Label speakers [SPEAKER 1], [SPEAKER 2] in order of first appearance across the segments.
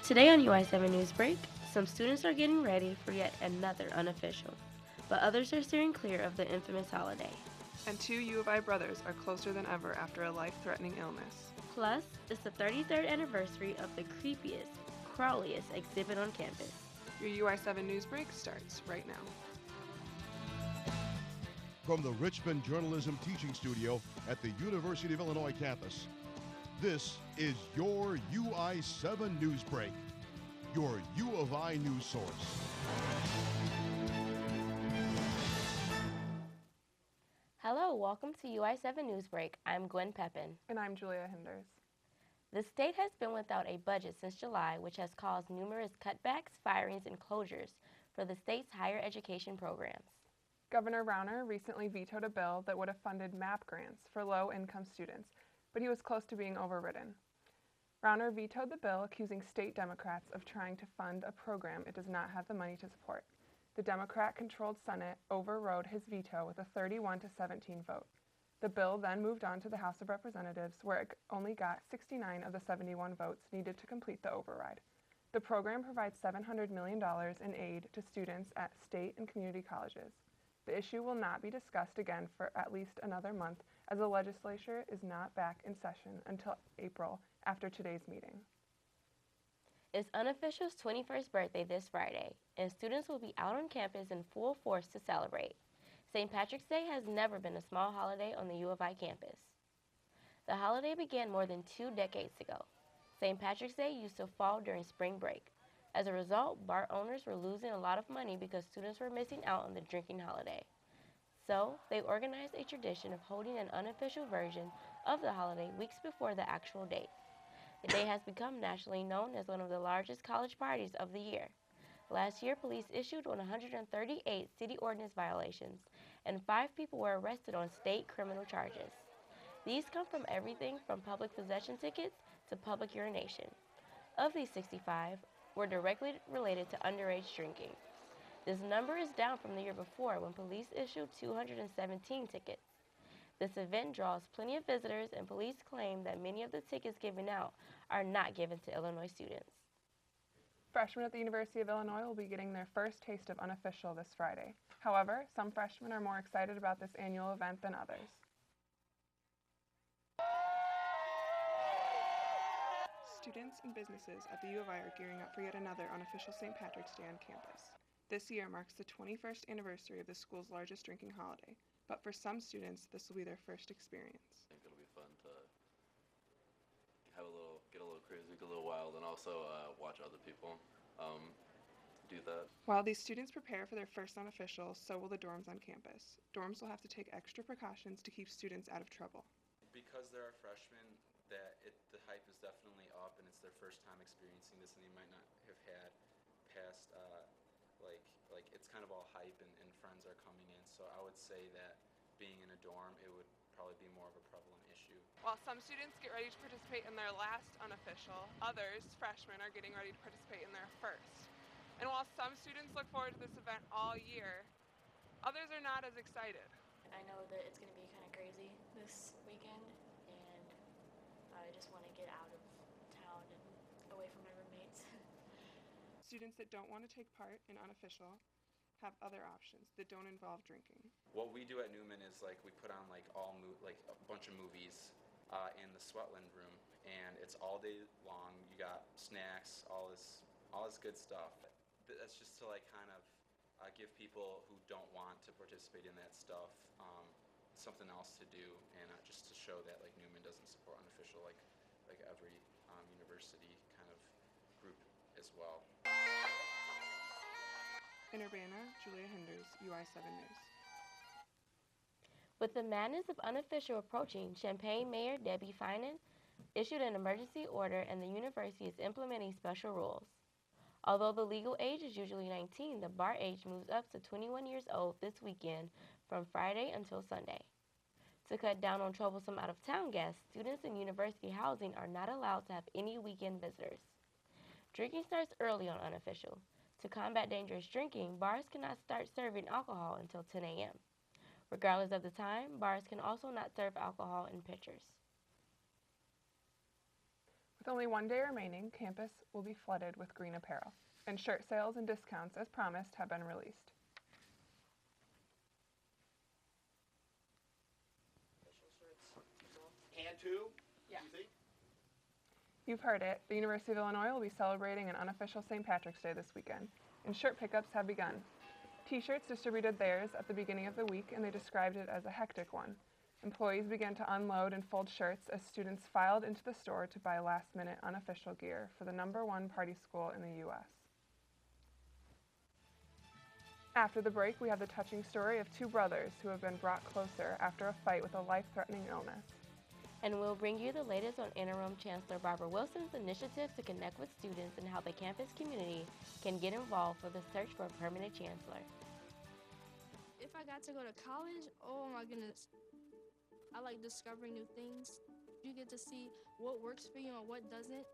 [SPEAKER 1] Today on UI7 Newsbreak, some students are getting ready for yet another unofficial, but others are steering clear of the infamous holiday.
[SPEAKER 2] And two U of I brothers are closer than ever after a life-threatening illness.
[SPEAKER 1] Plus, it's the 33rd anniversary of the creepiest, crawliest exhibit on campus.
[SPEAKER 2] Your UI7 Newsbreak starts right now.
[SPEAKER 3] From the Richmond Journalism Teaching Studio at the University of Illinois campus, this is your UI7 Newsbreak, your U of I news source.
[SPEAKER 1] Hello, welcome to UI7 Newsbreak. I'm Gwen Pepin.
[SPEAKER 2] And I'm Julia Hinders.
[SPEAKER 1] The state has been without a budget since July, which has caused numerous cutbacks, firings, and closures for the state's higher education programs.
[SPEAKER 2] Governor Rauner recently vetoed a bill that would have funded MAP grants for low-income students, but he was close to being overridden. Rauner vetoed the bill, accusing state Democrats of trying to fund a program it does not have the money to support. The Democrat-controlled Senate overrode his veto with a 31-17 vote. The bill then moved on to the House of Representatives, where it only got 69 of the 71 votes needed to complete the override. The program provides $700 million in aid to students at state and community colleges. The issue will not be discussed again for at least another month, as the legislature is not back in session until April after today's meeting.
[SPEAKER 1] It's Unofficial's 21st birthday this Friday, and students will be out on campus in full force to celebrate. St. Patrick's Day has never been a small holiday on the U of I campus. The holiday began more than 2 decades ago. St. Patrick's Day used to fall during spring break. As a result, bar owners were losing a lot of money because students were missing out on the drinking holiday. So, they organized a tradition of holding an unofficial version of the holiday weeks before the actual date. The day has become nationally known as one of the largest college parties of the year. Last year, police issued 138 city ordinance violations, and 5 people were arrested on state criminal charges. These come from everything from public possession tickets to public urination. Of these 65, were directly related to underage drinking. This number is down from the year before when police issued 217 tickets. This event draws plenty of visitors, and police claim that many of the tickets given out are not given to Illinois students.
[SPEAKER 2] Freshmen at the University of Illinois will be getting their first taste of unofficial this Friday. However, some freshmen are more excited about this annual event than others. Students and businesses at the U of I are gearing up for yet another unofficial St. Patrick's Day on campus. This year marks the 21st anniversary of the school's largest drinking holiday, but for some students, this will be their first experience.
[SPEAKER 4] I think it'll be fun to get a little crazy, get a little wild, and also watch other people do that.
[SPEAKER 2] While these students prepare for their first unofficial, so will the dorms on campus. Dorms will have to take extra precautions to keep students out of trouble.
[SPEAKER 4] Because there are freshmen, the hype is definitely up, and it's their first time experiencing this, and they might not have had past, like it's kind of all hype, and friends are coming in, so I would say that being in a dorm, it would probably be more of a prevalent issue.
[SPEAKER 2] While some students get ready to participate in their last unofficial, others, freshmen, are getting ready to participate in their first. And while some students look forward to this event all year, others are not as excited.
[SPEAKER 5] I know that it's going to be kind of crazy this weekend, and I just want to get out of town and away from my roommates.
[SPEAKER 2] Students that don't want to take part in unofficial have other options that don't involve drinking.
[SPEAKER 4] What we do at Newman is we put on a bunch of movies in the Sweatland room, and it's all day long. You got snacks, all this good stuff. That's just to kind of give people who don't want to participate in that stuff something else to do, and just to show that Newman doesn't support unofficial like every university kind of group as well.
[SPEAKER 2] In Urbana, Julia Hinders, UI7 News.
[SPEAKER 1] With the madness of unofficial approaching, Champaign Mayor Debbie Finan issued an emergency order, and the university is implementing special rules. Although the legal age is usually 19, the bar age moves up to 21 years old this weekend from Friday until Sunday. To cut down on troublesome out-of-town guests, students in university housing are not allowed to have any weekend visitors. Drinking starts early on unofficial. To combat dangerous drinking, bars cannot start serving alcohol until 10 a.m. Regardless of the time, bars can also not serve alcohol in pitchers.
[SPEAKER 2] With only one day remaining, campus will be flooded with green apparel, and shirt sales and discounts, as promised, have been released.
[SPEAKER 6] And two? Yeah. You think?
[SPEAKER 2] You've heard it, the University of Illinois will be celebrating an unofficial St. Patrick's Day this weekend, and shirt pickups have begun. T-shirts distributed theirs at the beginning of the week, and they described it as a hectic one. Employees began to unload and fold shirts as students filed into the store to buy last-minute unofficial gear for the #1 party school in the U.S. After the break, we have the touching story of two brothers who have been brought closer after a fight with a life-threatening illness.
[SPEAKER 1] And we'll bring you the latest on Interim Chancellor Barbara Wilson's initiative to connect with students and how the campus community can get involved for the search for a permanent chancellor.
[SPEAKER 7] If I got to go to college, oh my goodness, I like discovering new things. You get to see what works for you and what doesn't.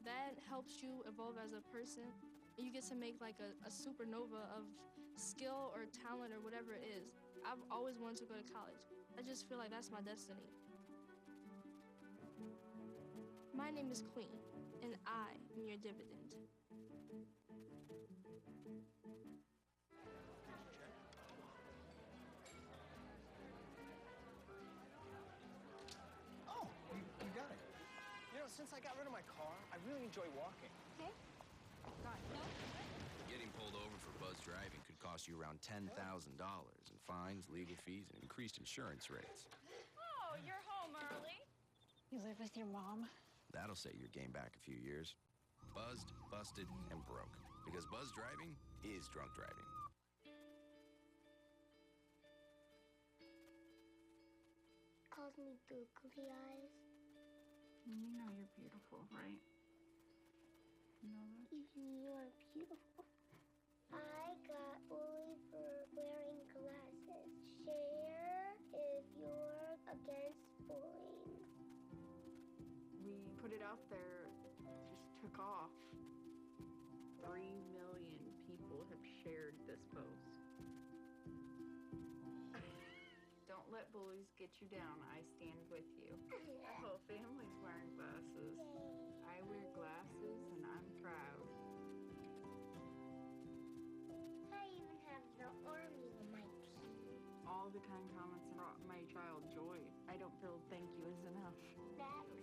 [SPEAKER 7] That helps you evolve as a person. You get to make like a supernova of skill or talent or whatever it is. I've always wanted to go to college. I just feel like that's my destiny. My name is Queen, and I am your dividend.
[SPEAKER 6] Oh, you got it. You know, since I got rid of my car, I really enjoy walking.
[SPEAKER 7] Okay. Got it. No.
[SPEAKER 8] Getting pulled over for buzz driving could cost you around $10,000 in fines, legal fees, and increased insurance rates.
[SPEAKER 5] Oh, you're home early.
[SPEAKER 9] You live with your mom?
[SPEAKER 8] That'll set your game back a few years. Buzzed, busted, and broke. Because buzz driving is drunk driving.
[SPEAKER 10] Calls me googly eyes.
[SPEAKER 9] You know you're beautiful, right? You know that?
[SPEAKER 10] You are beautiful. I got bullied for wearing glasses. Share if you're against bullying.
[SPEAKER 9] We put it out there, just took off. 3 million people have shared this post. Don't let bullies get you down. I stand with you. Our whole family's wearing glasses. I wear glasses and I'm proud.
[SPEAKER 10] I even have the army on my team.
[SPEAKER 9] All the kind comments brought my child joy. I don't feel thank you is enough.
[SPEAKER 10] Thanks.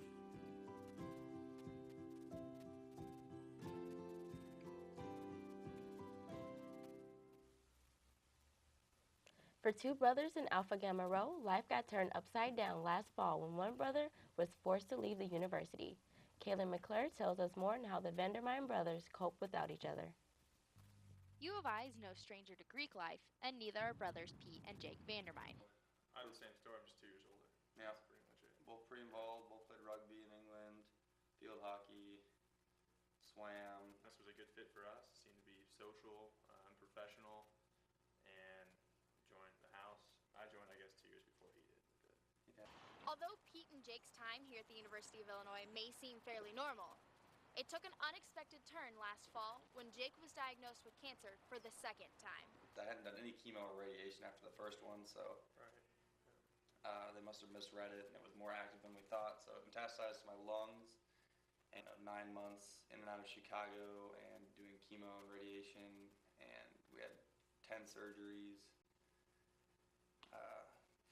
[SPEAKER 1] For two brothers in Alpha Gamma Rho, life got turned upside down last fall when one brother was forced to leave the university. Kaylin McClure tells us more on how the Vandermine brothers cope without each other.
[SPEAKER 11] U of I is no stranger to Greek life, and neither are brothers Pete and Jake Vandermine.
[SPEAKER 12] I have the same story, I'm just 2 years older.
[SPEAKER 4] Yeah.
[SPEAKER 12] That's pretty much it.
[SPEAKER 4] Both pretty involved, both played rugby in England, field hockey, swam.
[SPEAKER 12] This was a good fit for us. Seemed to be social and professional, and joined the house. I joined, I guess, 2 years before he did.
[SPEAKER 4] Yeah.
[SPEAKER 11] Although Pete and Jake's time here at the University of Illinois may seem fairly normal, it took an unexpected turn last fall when Jake was diagnosed with cancer for the second time.
[SPEAKER 4] I hadn't done any chemo or radiation after the first one, so they must have misread it, and it was more active than we thought. So it metastasized to my lungs, and 9 months in and out of Chicago and doing chemo and radiation, and we had 10 surgeries,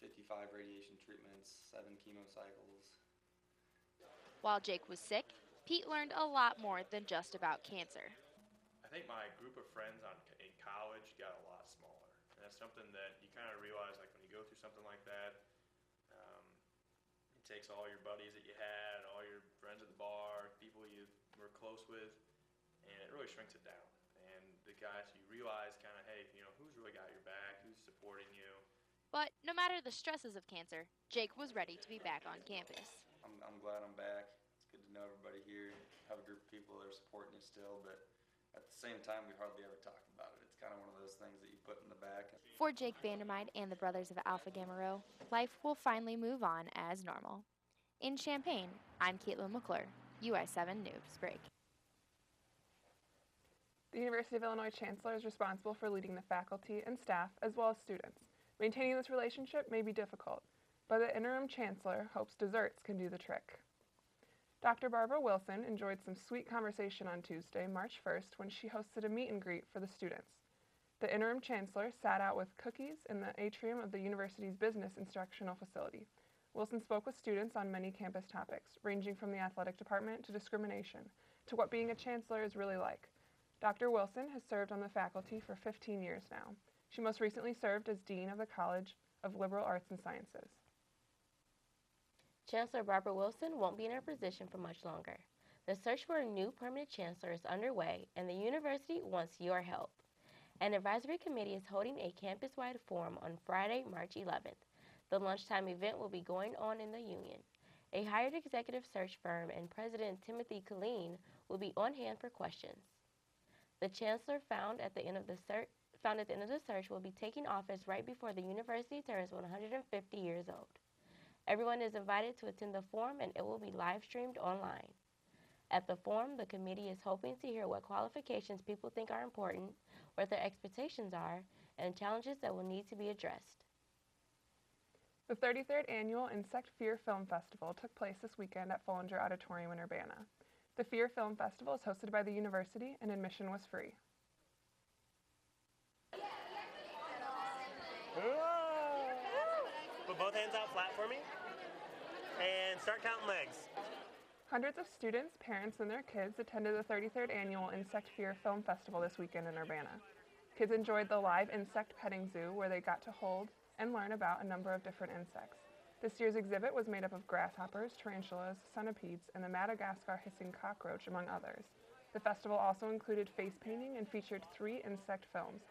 [SPEAKER 4] 55 radiation treatments, 7 chemo cycles.
[SPEAKER 11] While Jake was sick, Pete learned a lot more than just about cancer.
[SPEAKER 12] I think my group of friends in college got a lot smaller. And that's something that you kind of realize, like when you go through something like that, it takes all your buddies that you had, all your friends at the bar, people you were close with, and it really shrinks it down. And the guys, you realize kind of, hey, you know, who's really got your back, who's supporting you.
[SPEAKER 11] But no matter the stresses of cancer, Jake was ready to be back on campus.
[SPEAKER 4] I'm glad I'm back. It's good to know everybody here, have a group of people that are supporting you still, but at the same time, we hardly ever talk about it. It's kind of one of those things that you put in the back.
[SPEAKER 11] For Jake Vandermine and the brothers of Alpha Gamma Rho, life will finally move on as normal. In Champaign, I'm Caitlin McClure, UI7 Newsbreak.
[SPEAKER 2] The University of Illinois Chancellor is responsible for leading the faculty and staff as well as students. Maintaining this relationship may be difficult, but the interim chancellor hopes desserts can do the trick. Dr. Barbara Wilson enjoyed some sweet conversation on Tuesday, March 1st, when she hosted a meet and greet for the students. The interim chancellor sat out with cookies in the atrium of the university's business instructional facility. Wilson spoke with students on many campus topics, ranging from the athletic department to discrimination, to what being a chancellor is really like. Dr. Wilson has served on the faculty for 15 years now. She most recently served as dean of the College of Liberal Arts and Sciences.
[SPEAKER 1] Chancellor Barbara Wilson won't be in her position for much longer. The search for a new permanent chancellor is underway, and the university wants your help. An advisory committee is holding a campus-wide forum on Friday, March 11th. The lunchtime event will be going on in the union. A hired executive search firm and President Timothy Killeen will be on hand for questions. The chancellor found at the end of the search will be taking office right before the university turns 150 years old. Everyone is invited to attend the forum, and it will be live streamed online. At the forum, the committee is hoping to hear what qualifications people think are important, what their expectations are, and challenges that will need to be addressed.
[SPEAKER 2] The 33rd Annual Insect Fear Film Festival took place this weekend at Follinger Auditorium in Urbana. The Fear Film Festival is hosted by the university, and admission was free.
[SPEAKER 13] Put both hands out flat for me, and start counting legs.
[SPEAKER 2] Hundreds of students, parents, and their kids attended the 33rd Annual Insect Fear Film Festival this weekend in Urbana. Kids enjoyed the live insect petting zoo where they got to hold and learn about a number of different insects. This year's exhibit was made up of grasshoppers, tarantulas, centipedes, and the Madagascar hissing cockroach, among others. The festival also included face painting and featured 3 insect films.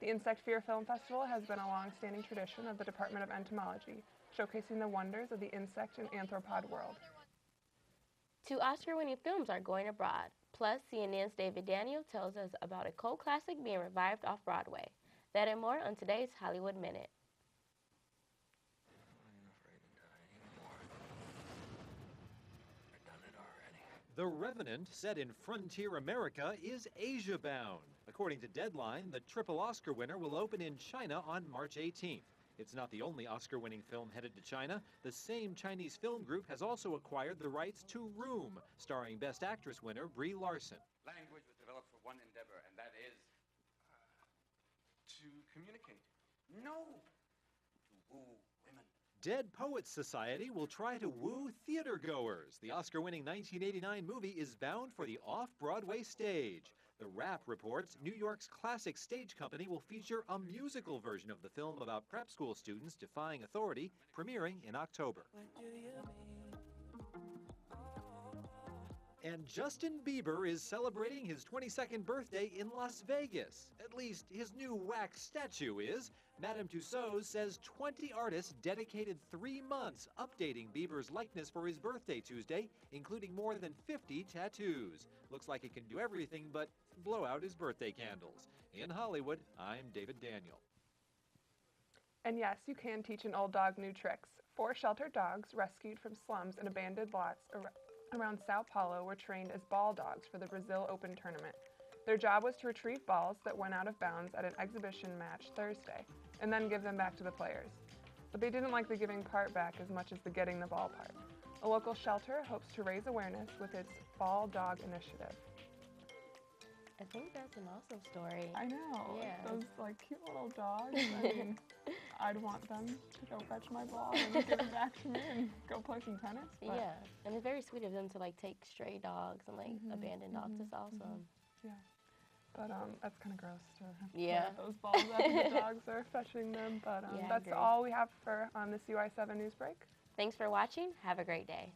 [SPEAKER 2] The Insect Fear Film Festival has been a long-standing tradition of the Department of Entomology, showcasing the wonders of the insect and arthropod world.
[SPEAKER 1] 2 Oscar-winning films are going abroad. Plus, CNN's David Daniel tells us about a cult classic being revived off-Broadway. That and more on today's Hollywood Minute.
[SPEAKER 14] The Revenant, set in frontier America, is Asia-bound. According to Deadline, the triple Oscar winner will open in China on March 18th. It's not the only Oscar-winning film headed to China. The same Chinese film group has also acquired the rights to Room, starring Best Actress winner Brie Larson.
[SPEAKER 15] Language was developed for one endeavor, and that is
[SPEAKER 6] to communicate.
[SPEAKER 15] No, to woo women.
[SPEAKER 14] Dead Poets Society will try to woo theatergoers. The Oscar-winning 1989 movie is bound for the off-Broadway stage. The Wrap reports New York's classic stage company will feature a musical version of the film about prep school students defying authority, premiering in October. And Justin Bieber is celebrating his 22nd birthday in Las Vegas. At least his new wax statue is. Madame Tussauds says 20 artists dedicated 3 months updating Bieber's likeness for his birthday Tuesday, including more than 50 tattoos. Looks like he can do everything but blow out his birthday candles. In Hollywood, I'm David Daniel.
[SPEAKER 2] And yes, you can teach an old dog new tricks. 4 sheltered dogs rescued from slums and abandoned lots around Sao Paulo were trained as ball dogs for the Brazil Open tournament. Their job was to retrieve balls that went out of bounds at an exhibition match Thursday, and then give them back to the players. But they didn't like the giving part back as much as the getting the ball part. A local shelter hopes to raise awareness with its Ball Dog initiative.
[SPEAKER 1] I think that's an awesome story.
[SPEAKER 2] I know.
[SPEAKER 1] Yeah.
[SPEAKER 2] Those like cute little dogs. I mean, I'd want them to go fetch my ball and give it back to me and go play some tennis. But
[SPEAKER 1] yeah, and it's very sweet of them to like take stray dogs and like abandoned dogs. It's awesome.
[SPEAKER 2] Yeah. But that's kind of gross to have to
[SPEAKER 1] Yeah.
[SPEAKER 2] put those balls after the dogs are fetching them. But
[SPEAKER 1] Yeah, I
[SPEAKER 2] that's
[SPEAKER 1] agree.
[SPEAKER 2] all we have for this UI7 Newsbreak.
[SPEAKER 1] Thanks for watching. Have a great day.